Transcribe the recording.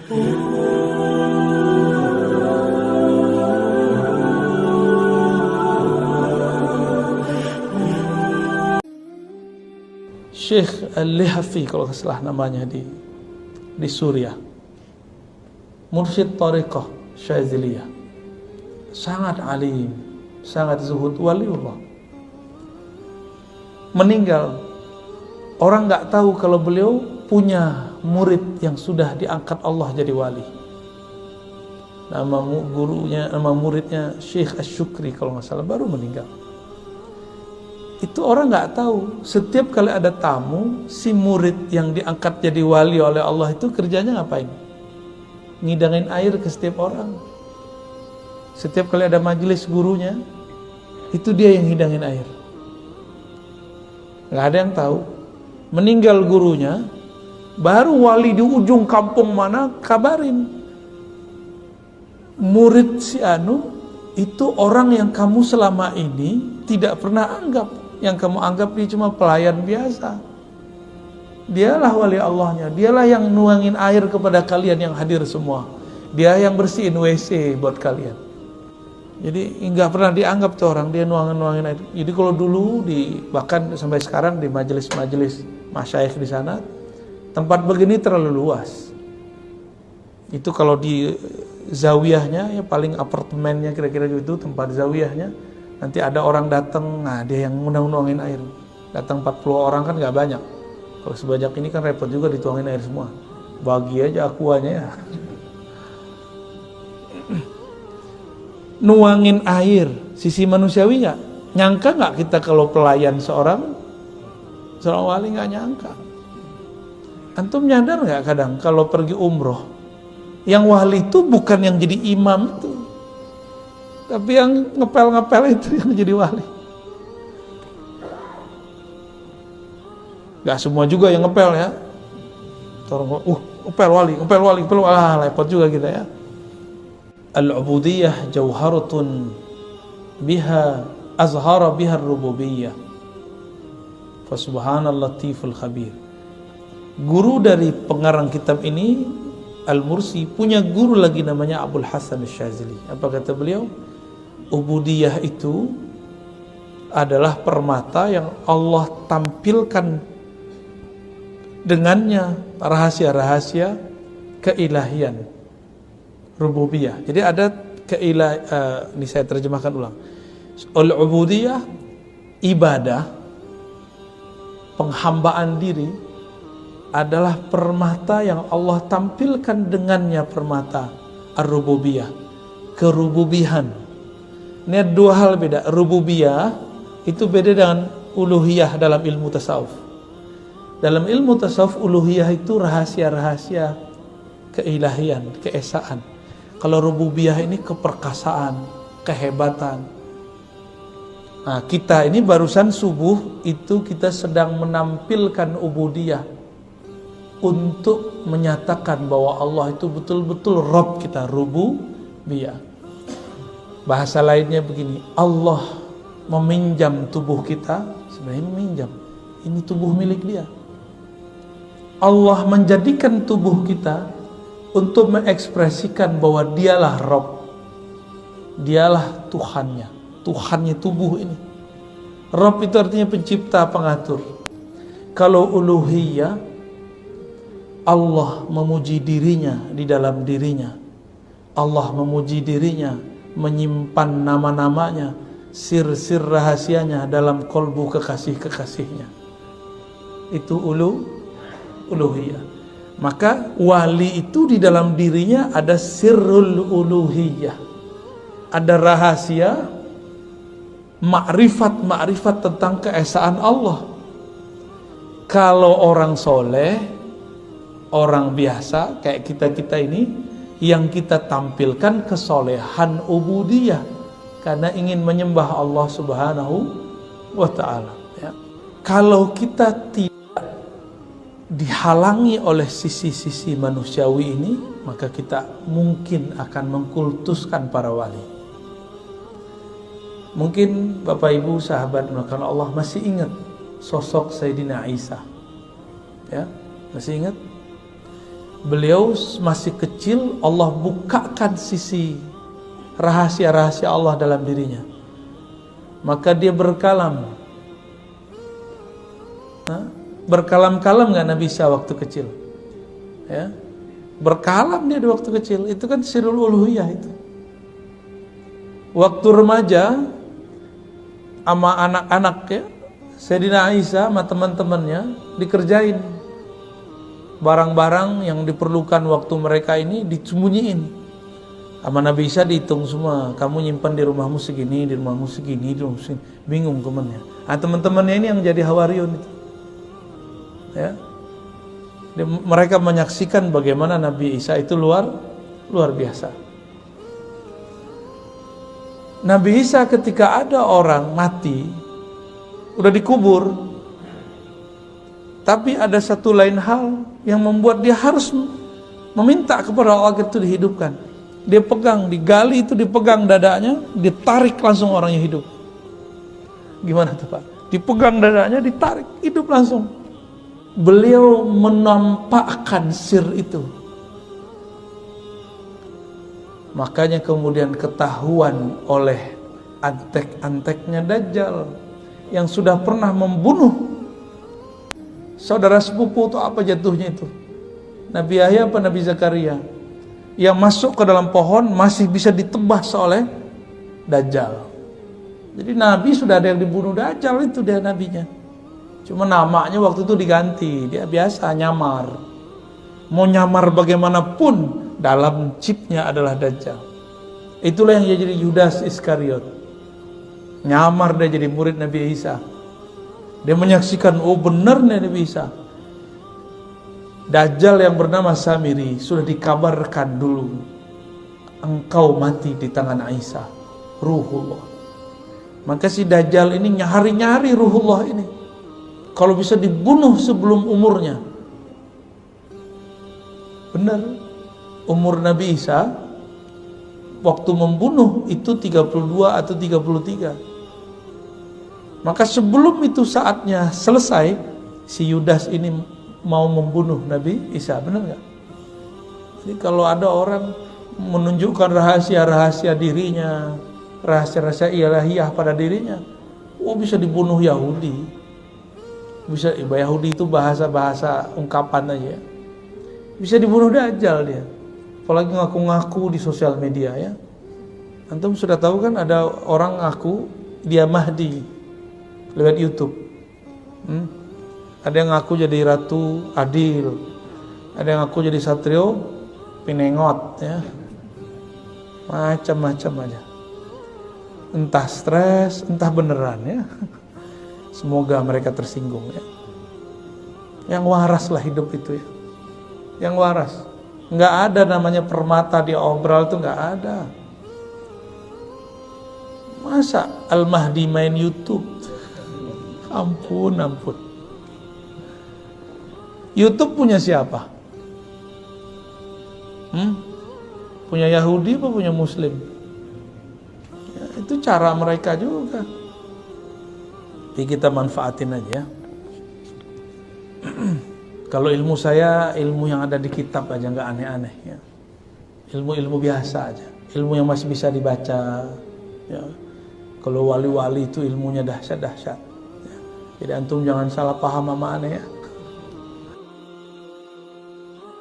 Syekh Al-Lihafi kalau nggak salah namanya di Suriah, mursyid Thariqah Syaziliyah, sangat alim, sangat zuhud, waliullah, meninggal. Orang nggak tahu kalau beliau punya murid yang sudah diangkat Allah jadi wali. Nama muridnya Syekh Asy-Syukri kalau nggak salah, baru meninggal. Itu orang nggak tahu. Setiap kali ada tamu, si murid yang diangkat jadi wali oleh Allah itu kerjanya ngapain? Ngidangin air ke setiap orang. Setiap kali ada majelis gurunya, itu dia yang hidangin air. Nggak ada yang tahu. Meninggal gurunya, baru wali di ujung kampung mana kabarin, murid si Anu itu orang yang kamu selama ini tidak pernah anggap. Yang kamu anggap dia cuma pelayan biasa. Dialah wali Allahnya. Dialah yang nuangin air kepada kalian yang hadir semua. Dia yang bersihin WC buat kalian. Jadi nggak pernah dianggap tuh orang, dia nuangin air. Jadi kalau dulu bahkan sampai sekarang di majelis-majelis masyayikh di sana, tempat begini terlalu luas. Itu kalau di zawiyahnya ya paling apartemennya kira-kira gitu, tempat zawiyahnya. Nanti ada orang datang, nah dia yang nuangin air. Datang 40 orang kan nggak banyak. Kalau sebanyak ini kan repot juga dituangin air semua. Bagi aja akuanya ya. Nuangin air, sisi manusiawi nggak? Nyangka nggak kita kalau pelayan seorang wali, nggak nyangka. Antum nyadar nggak kadang kalau pergi umroh, yang wali itu bukan yang jadi imam itu, tapi yang ngepel-ngepel itu yang jadi wali. Gak semua juga yang ngepel ya. Orang ngepel wali, repot juga kita ya. Al-ubudiyah jauharatun biha azhara biha ar-rububiyyah. Fa subhanallah latiful khabir. Guru dari pengarang kitab ini Al-Mursi punya guru lagi namanya Abul Hasan Asy-Syadzili. Apa kata beliau? Ubudiyah itu adalah permata yang Allah tampilkan dengannya rahasia-rahasia keilahian, rububiyah. Jadi ada ini saya terjemahkan ulang. Al-ubudiyah ibadah, penghambaan diri adalah permata yang Allah tampilkan dengannya, permata ar-rububiyah, kerububihan. Ini ada dua hal beda. Rububiyah itu beda dengan uluhiyah dalam ilmu tasawuf. Dalam ilmu tasawuf uluhiyah itu rahasia-rahasia keilahian, keesaan. Kalau rububiyah ini keperkasaan, kehebatan. Nah, kita ini barusan subuh itu kita sedang menampilkan ubudiyah untuk menyatakan bahwa Allah itu betul-betul Rabb kita, rububiyah. Bahasa lainnya begini, Allah meminjam tubuh kita, sebenarnya meminjam, ini tubuh milik dia. Allah menjadikan tubuh kita untuk mengekspresikan bahwa dialah Rabb, dialah Tuhannya tubuh ini. Rabb itu artinya pencipta, pengatur. Kalau uluhiyah, Allah memuji dirinya di dalam dirinya. Allah memuji dirinya, menyimpan nama-namanya, sir-sir rahasianya dalam kolbu kekasih-kekasihnya. Itu uluhiyah. Maka wali itu di dalam dirinya ada sirrul uluhiyah, ada rahasia makrifat tentang keesaan Allah. Kalau orang soleh, orang biasa kayak kita ini, yang kita tampilkan kesolehan ubudiyah karena ingin menyembah Allah Subhanahu wa ta'ala ya. Kalau kita tidak dihalangi oleh sisi-sisi manusiawi ini, maka kita mungkin akan mengkultuskan para wali. Mungkin Bapak Ibu sahabat melakukan Allah masih ingat sosok Sayyidina Isa ya, masih ingat? beliau masih kecil, Allah bukakan sisi rahasia-rahasia Allah dalam dirinya. Maka dia berkalam. Berkalam-kalam nggak Nabi Isa waktu kecil? Ya, berkalam dia di waktu kecil. Itu kan sirrul uluhiyah itu. Waktu remaja sama anak-anak ya, Sayyidina Isa sama teman-temannya dikerjain barang-barang yang diperlukan waktu mereka ini disembunyiin. Sama Nabi Isa dihitung semua, kamu nyimpan di rumahmu segini, di rumahmu segini, di rumahmu segini. Bingung temannya. Nah, teman-temannya ini yang jadi Hawariyun itu. Ya. Mereka menyaksikan bagaimana Nabi Isa itu luar biasa. Nabi Isa ketika ada orang mati, udah dikubur, tapi ada satu lain hal yang membuat dia harus meminta kepada Allah agar itu dihidupkan. Dia pegang, digali itu dipegang dadanya, ditarik langsung orangnya hidup. Gimana tuh Pak? Dipegang dadanya, ditarik, hidup langsung. Beliau menampakkan sir itu. Makanya kemudian ketahuan oleh antek-anteknya Dajjal yang sudah pernah membunuh saudara sepupu atau apa jatuhnya itu. Nabi Yahya apa Nabi Zakaria? Yang masuk ke dalam pohon masih bisa ditebas oleh Dajjal. Jadi Nabi sudah ada yang dibunuh Dajjal, itu dia nabinya. Cuma namanya waktu itu diganti. Dia biasa nyamar. Mau nyamar bagaimanapun, dalam chipnya adalah Dajjal. Itulah yang jadi Yudas Iskariot. Nyamar dia jadi murid Nabi Isa. Dia menyaksikan, oh benar nih Nabi Isa. Dajjal yang bernama Samiri sudah dikabarkan dulu, engkau mati di tangan Isa, Ruhullah. Maka si Dajjal ini nyari-nyari Ruhullah ini, kalau bisa dibunuh sebelum umurnya. Benar, umur Nabi Isa waktu membunuh itu 32 atau 33. Maka sebelum itu saatnya selesai, si Yudas ini mau membunuh Nabi Isa, benar nggak? Jadi kalau ada orang menunjukkan rahasia-rahasia dirinya, rahasia-rahasia ilahiyah pada dirinya, oh bisa dibunuh Yahudi. Bisa, Yahudi itu bahasa-bahasa ungkapan aja. Bisa dibunuh Dajjal dia. Apalagi ngaku-ngaku di sosial media ya. Antum sudah tahu kan ada orang ngaku dia Mahdi lewat YouTube. Ada yang ngaku jadi Ratu Adil, ada yang ngaku jadi Satrio Pinengot ya. Macam-macam aja. Entah stres, entah beneran ya. Semoga mereka tersinggung ya. Yang waras lah hidup itu ya. Yang waras. Nggak ada namanya permata di obral itu, nggak ada. Masa Al-Mahdi main YouTube? Ampun. YouTube punya siapa? Punya Yahudi apa punya Muslim? Ya, itu cara mereka juga. Jadi kita manfaatin aja. Kalau ilmu saya, ilmu yang ada di kitab aja, nggak aneh-aneh ya. Ilmu-ilmu biasa aja. Ilmu yang masih bisa dibaca. Ya. Kalau wali-wali itu ilmunya dahsyat-dahsyat. Ya. Jadi antum jangan salah paham sama aneh ya.